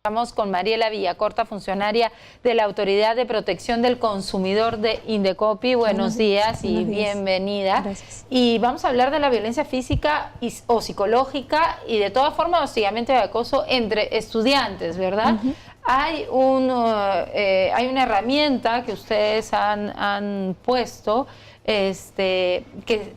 Estamos con Mariela Villacorta, funcionaria de la Autoridad de Protección del Consumidor de Indecopi. Buenos días y bienvenida. Gracias. Y vamos a hablar de la violencia física o psicológica y de todas formas hostigamiento y acoso entre estudiantes, ¿verdad? Hay una herramienta que ustedes han puesto, que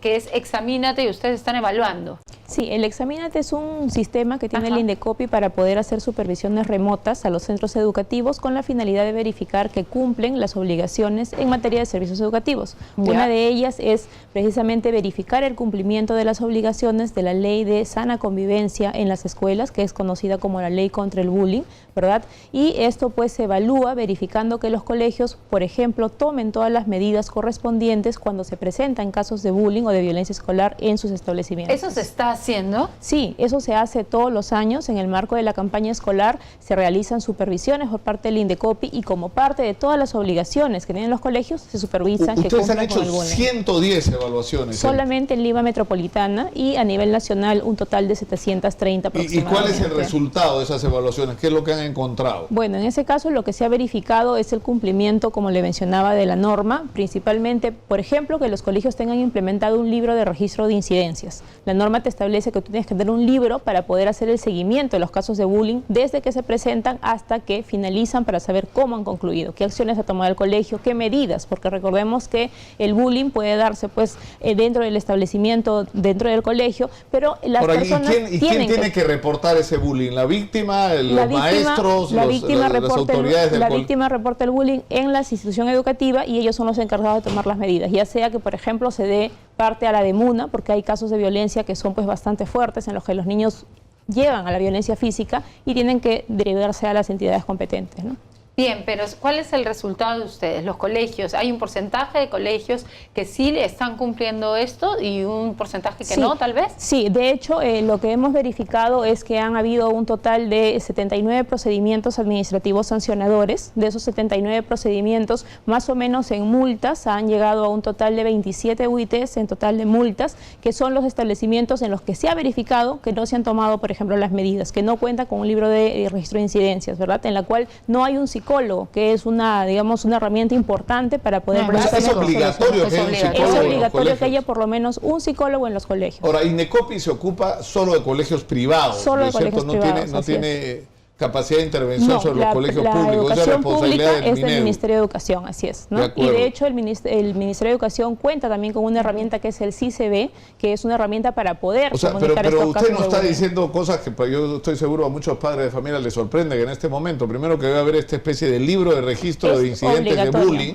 es Examínate, y ustedes están evaluando. Sí, el Examínate es un sistema que tiene Ajá. el Indecopi para poder hacer supervisiones remotas a los centros educativos con la finalidad de verificar que cumplen las obligaciones en materia de servicios educativos. Ya. Una de ellas es precisamente verificar el cumplimiento de las obligaciones de la ley de sana convivencia en las escuelas, que es conocida como la ley contra el bullying, ¿verdad? Y esto pues se evalúa verificando que los colegios, por ejemplo, tomen todas las medidas correspondientes cuando se presentan casos de bullying o de violencia escolar en sus establecimientos. ¿Eso se está haciendo? Sí, eso se hace todos los años. En el marco de la campaña escolar se realizan supervisiones por parte del Indecopi y como parte de todas las obligaciones que tienen los colegios se supervisan que Ustedes han cumplan hecho con el bullying. 110 evaluaciones. Solamente en Lima Metropolitana y a nivel nacional un total de 730 ¿Y aproximadamente. cuál es el resultado de esas evaluaciones? ¿Qué es lo que han encontrado? Bueno, en ese caso lo que se ha verificado es el cumplimiento, como le mencionaba, de la norma, principalmente, por ejemplo, que los colegios tengan implementado un libro de registro de incidencias. La norma te establece que tú tienes que tener un libro para poder hacer el seguimiento de los casos de bullying desde que se presentan hasta que finalizan para saber cómo han concluido, qué acciones ha tomado el colegio, qué medidas, porque recordemos que el bullying puede darse pues dentro del establecimiento, dentro del colegio, pero las personas ¿Quién tiene que reportar ese bullying? ¿La víctima, los maestros, las autoridades del colegio? La víctima reporta el bullying en la institución educativa y ellos son los encargados de tomar las medidas, ya sea que, por ejemplo, se dé parte a la demuna, porque hay casos de violencia que son pues bastante fuertes, en los que los niños llegan a la violencia física y tienen que derivarse a las entidades competentes, ¿no? Bien, pero ¿cuál es el resultado de ustedes? Los colegios, hay un porcentaje de colegios que sí están cumpliendo esto y un porcentaje que no, tal vez. Sí, de hecho, lo que hemos verificado es que han habido un total de 79 procedimientos administrativos sancionadores. De esos 79 procedimientos, más o menos en multas, han llegado a un total de 27 UITs en total de multas, que son los establecimientos en los que se ha verificado que no se han tomado, por ejemplo, las medidas, que no cuentan con un libro de registro de incidencias, ¿verdad? En la cual no hay un psicólogo, que es una herramienta importante para poder... Es obligatorio que haya un psicólogo. Es obligatorio que haya por lo menos un psicólogo en los colegios. Ahora, Indecopi se ocupa solo de colegios privados, solo de colegios privados, no tiene capacidad de intervención sobre los colegios públicos. La educación pública es del Minedu. Ministerio de Educación, así es, ¿no? Y de hecho el Ministerio de Educación cuenta también con una herramienta que es el CICB, que es una herramienta para poder comunicar pero estos usted casos no está de diciendo cosas que yo estoy seguro a muchos padres de familia les sorprende, que en este momento, primero que debe haber esta especie de libro de registro de incidentes de bullying,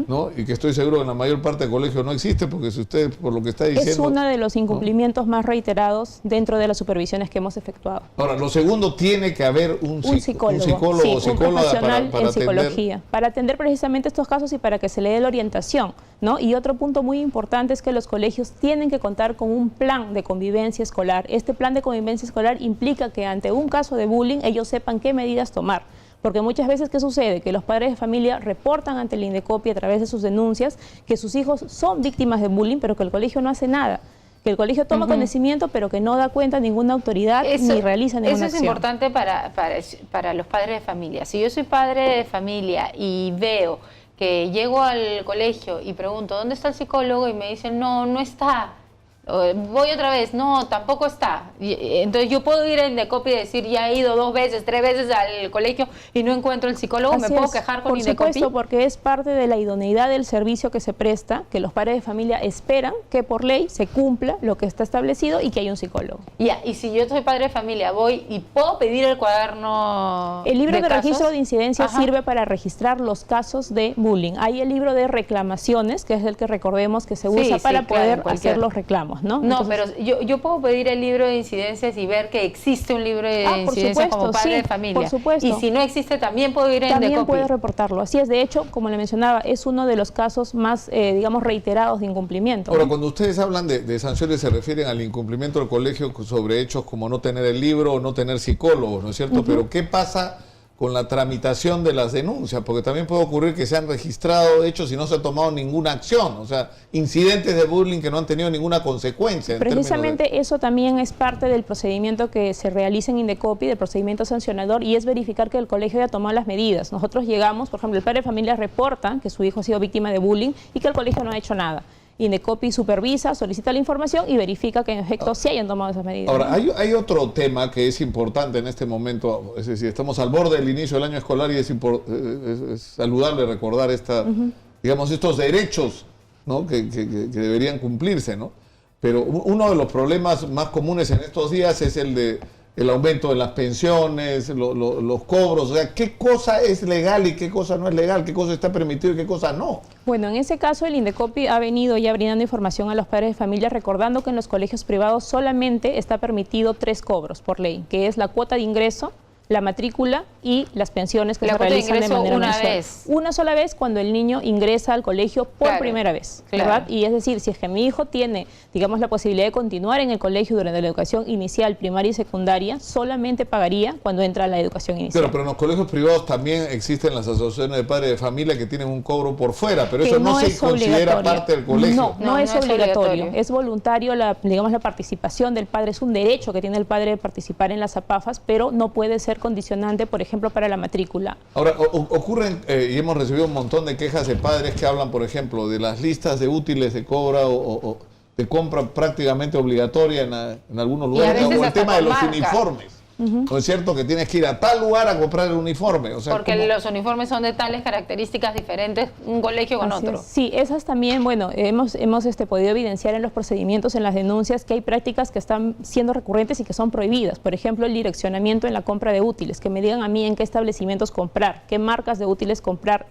¿no? Y que estoy seguro que en la mayor parte de colegios no existe, porque si usted, por lo que está diciendo... Es uno de los incumplimientos más reiterados dentro de las supervisiones que hemos efectuado. Ahora, lo segundo, tiene que haber un psicólogo o psicóloga un profesional para en psicología, para atender precisamente estos casos y para que se le dé la orientación, ¿no? Y otro punto muy importante es que los colegios tienen que contar con un plan de convivencia escolar. Este plan de convivencia escolar implica que ante un caso de bullying ellos sepan qué medidas tomar. Porque muchas veces, ¿qué sucede? Que los padres de familia reportan ante el Indecopi a través de sus denuncias que sus hijos son víctimas de bullying, pero que el colegio no hace nada. Que el colegio toma conocimiento, pero que no da cuenta ninguna autoridad ni realiza ninguna acción. Eso es importante para los padres de familia. Si yo soy padre de familia y veo que llego al colegio y pregunto, ¿dónde está el psicólogo? Y me dicen, no, no está. Voy otra vez, no, tampoco está. Entonces yo puedo ir a Indecopi y decir, ya he ido 2 veces, 3 veces al colegio y no encuentro el psicólogo, ¿me puedo quejar con Indecopi? Por supuesto, porque es parte de la idoneidad del servicio que se presta, que los padres de familia esperan que por ley se cumpla lo que está establecido y que haya un psicólogo. Ya, y si yo soy padre de familia, voy y puedo pedir el cuaderno. El libro de casos? registro de incidencias sirve para registrar los casos de bullying. Hay el libro de reclamaciones, que es el que recordemos que se usa para poder hacer los reclamos. ¿no? No, entonces, pero yo puedo pedir el libro de incidencias y ver que existe un libro de incidencias como padre de familia. Por supuesto. Y si no existe, también puedo ir a Indecopi. También puede reportarlo. Así es. De hecho, como le mencionaba, es uno de los casos más, digamos, reiterados de incumplimiento. Ahora, cuando ustedes hablan de sanciones, se refieren al incumplimiento del colegio sobre hechos como no tener el libro o no tener psicólogos, ¿no es cierto? Pero ¿qué pasa con la tramitación de las denuncias, porque también puede ocurrir que se han registrado hechos y no se ha tomado ninguna acción, o sea, incidentes de bullying que no han tenido ninguna consecuencia. Precisamente eso también es parte del procedimiento que se realiza en Indecopi, del procedimiento sancionador, y es verificar que el colegio haya tomado las medidas. Nosotros llegamos, por ejemplo, el padre de familia reporta que su hijo ha sido víctima de bullying y que el colegio no ha hecho nada. Indecopi supervisa, solicita la información y verifica que en efecto sí hayan tomado esas medidas. Ahora, hay otro tema que es importante en este momento, es decir, estamos al borde del inicio del año escolar y es saludable recordar digamos, estos derechos, ¿no? que deberían cumplirse, ¿no? Pero uno de los problemas más comunes en estos días es el aumento de las pensiones, los cobros, o sea, qué cosa es legal y qué cosa no es legal, qué cosa está permitido y qué cosa no. Bueno, en ese caso el Indecopi ha venido ya brindando información a los padres de familia, recordando que en los colegios privados solamente está permitido 3 cobros por ley, que es la cuota de ingreso, la matrícula y las pensiones que se realizan de manera mensual. Una sola vez cuando el niño ingresa al colegio por primera vez, ¿verdad? Y es decir, si es que mi hijo tiene, digamos, la posibilidad de continuar en el colegio durante la educación inicial, primaria y secundaria, solamente pagaría cuando entra a la educación inicial. Pero en los colegios privados también existen las asociaciones de padres de familia que tienen un cobro por fuera, pero eso no se considera parte del colegio. No es obligatorio, es voluntario, digamos, la participación del padre, es un derecho que tiene el padre de participar en las APAFAS, pero no puede ser condicionante, por ejemplo, para la matrícula. Ahora, ocurren, y hemos recibido un montón de quejas de padres que hablan, por ejemplo, de las listas de útiles de cobra o de compra prácticamente obligatoria en algunos lugares, o el tema de los uniformes. ¿No es cierto que tienes que ir a tal lugar a comprar el uniforme? O sea, porque los uniformes son de tales características diferentes un colegio con otro. Sí, esas también, bueno, hemos podido evidenciar en los procedimientos, en las denuncias, que hay prácticas que están siendo recurrentes y que son prohibidas. Por ejemplo, el direccionamiento en la compra de útiles, que me digan a mí en qué establecimientos comprar, qué marcas de útiles comprar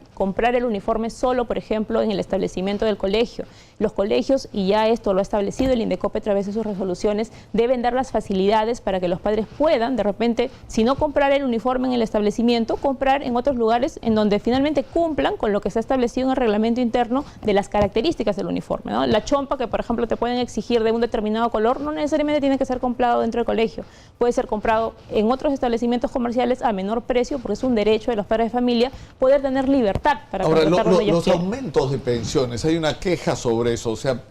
el uniforme solo, por ejemplo, en el establecimiento del colegio. Los colegios, y ya esto lo ha establecido el Indecopi a través de sus resoluciones, deben dar las facilidades para que los padres puedan, de repente, si no comprar el uniforme en el establecimiento, comprar en otros lugares en donde finalmente cumplan con lo que se ha establecido en el reglamento interno de las características del uniforme, ¿no? La chompa que, por ejemplo, te pueden exigir de un determinado color, no necesariamente tiene que ser comprado dentro del colegio. Puede ser comprado en otros establecimientos comerciales a menor precio, porque es un derecho de los padres de familia poder tener libertad para contratar donde ellos quieran. Los aumentos de pensiones, hay una queja sobre eso, o sea,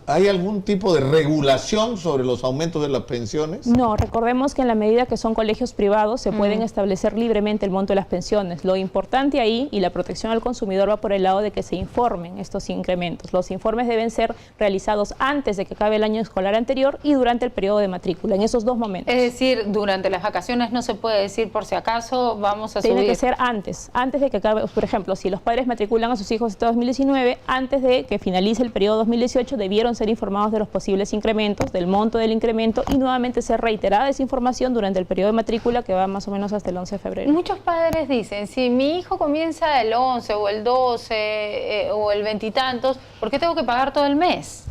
¿hay algún tipo de regulación sobre los aumentos de las pensiones? No, recordemos que en la medida que son colegios privados se pueden establecer libremente el monto de las pensiones. Lo importante ahí, y la protección al consumidor, va por el lado de que se informen estos incrementos. Los informes deben ser realizados antes de que acabe el año escolar anterior y durante el periodo de matrícula, en esos 2 momentos. Es decir, durante las vacaciones no se puede decir por si acaso vamos a subir. Tiene que ser antes de que acabe. Por ejemplo, si los padres matriculan a sus hijos este 2019, antes de que finalice el periodo 2018, debieron ser informados de los posibles incrementos, del monto del incremento, y nuevamente ser reiterada esa información durante el periodo de matrícula, que va más o menos hasta el 11 de febrero. Muchos padres dicen, si mi hijo comienza el 11 o el 12 o el 20 y tantos, ¿por qué tengo que pagar todo el mes?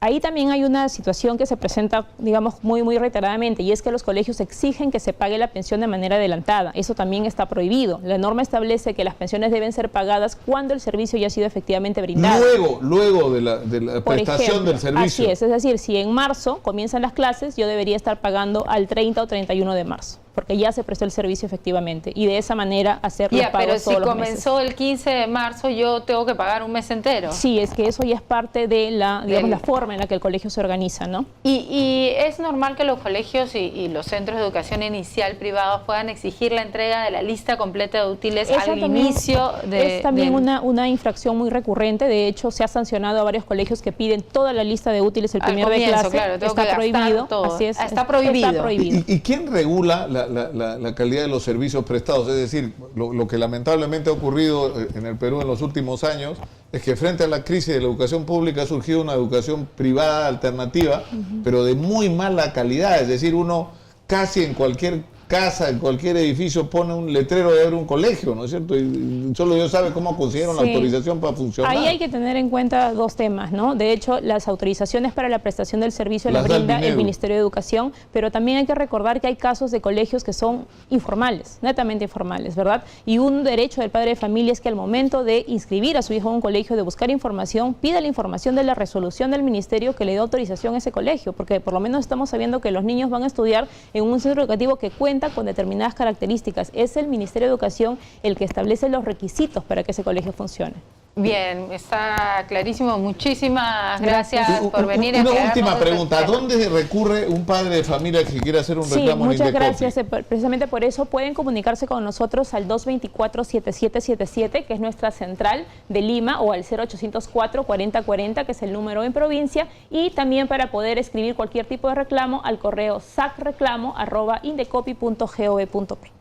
Ahí también hay una situación que se presenta, digamos, muy reiteradamente, y es que los colegios exigen que se pague la pensión de manera adelantada. Eso también está prohibido. La norma establece que las pensiones deben ser pagadas cuando el servicio ya ha sido efectivamente brindado. Luego de la prestación del servicio. Así es decir, si en marzo comienzan las clases, yo debería estar pagando al 30 o 31 de marzo. Porque ya se prestó el servicio efectivamente, y de esa manera hacer los pagos todos los meses. Pero si comenzó el 15 de marzo, yo tengo que pagar un mes entero. Sí, es que eso ya es parte de la forma en la que el colegio se organiza, ¿no? Y es normal que los colegios y los centros de educación inicial privados puedan exigir la entrega de la lista completa de útiles al inicio de... Es también una infracción muy recurrente. De hecho, se ha sancionado a varios colegios que piden toda la lista de útiles el primer de clase. Claro, está prohibido. Todo. Así es, está prohibido. ¿Y quién regula la calidad de los servicios prestados? Es decir, lo que lamentablemente ha ocurrido en el Perú en los últimos años es que frente a la crisis de la educación pública ha surgido una educación privada alternativa, pero de muy mala calidad. Es decir, uno casi en cualquier casa, en cualquier edificio pone un letrero de haber un colegio, ¿no es cierto? Y solo Dios sabe cómo consiguieron la autorización para funcionar. Ahí hay que tener en cuenta 2 temas, ¿no? De hecho, las autorizaciones para la prestación del servicio las brinda el Ministerio de Educación, pero también hay que recordar que hay casos de colegios que son informales, netamente informales, ¿verdad? Y un derecho del padre de familia es que al momento de inscribir a su hijo en un colegio, de buscar información, pida la información de la resolución del ministerio que le dé autorización a ese colegio, porque por lo menos estamos sabiendo que los niños van a estudiar en un centro educativo que cuenta cuenta con determinadas características. Es el Ministerio de Educación el que establece los requisitos para que ese colegio funcione. Bien, está clarísimo. Muchísimas gracias por venir. Una última pregunta. ¿A dónde recurre un padre de familia que quiere hacer un reclamo en Indecopi? Muchas gracias. Precisamente por eso pueden comunicarse con nosotros al 224-7777, que es nuestra central de Lima, o al 0800-440-40, que es el número en provincia, y también para poder escribir cualquier tipo de reclamo al correo sacreclamo@indecopi.gov.p.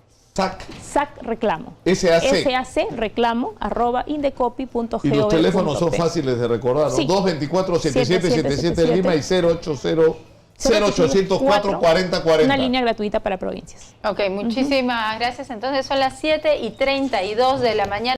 SAC reclamo. SAC reclamo @indecopi.gov.p. Y los teléfonos son fáciles de recordar, ¿no? Sí. 224-7777 Lima y 0800-440-40. Una línea gratuita para provincias. Ok, muchísimas gracias. Entonces son las 7:32 de la mañana.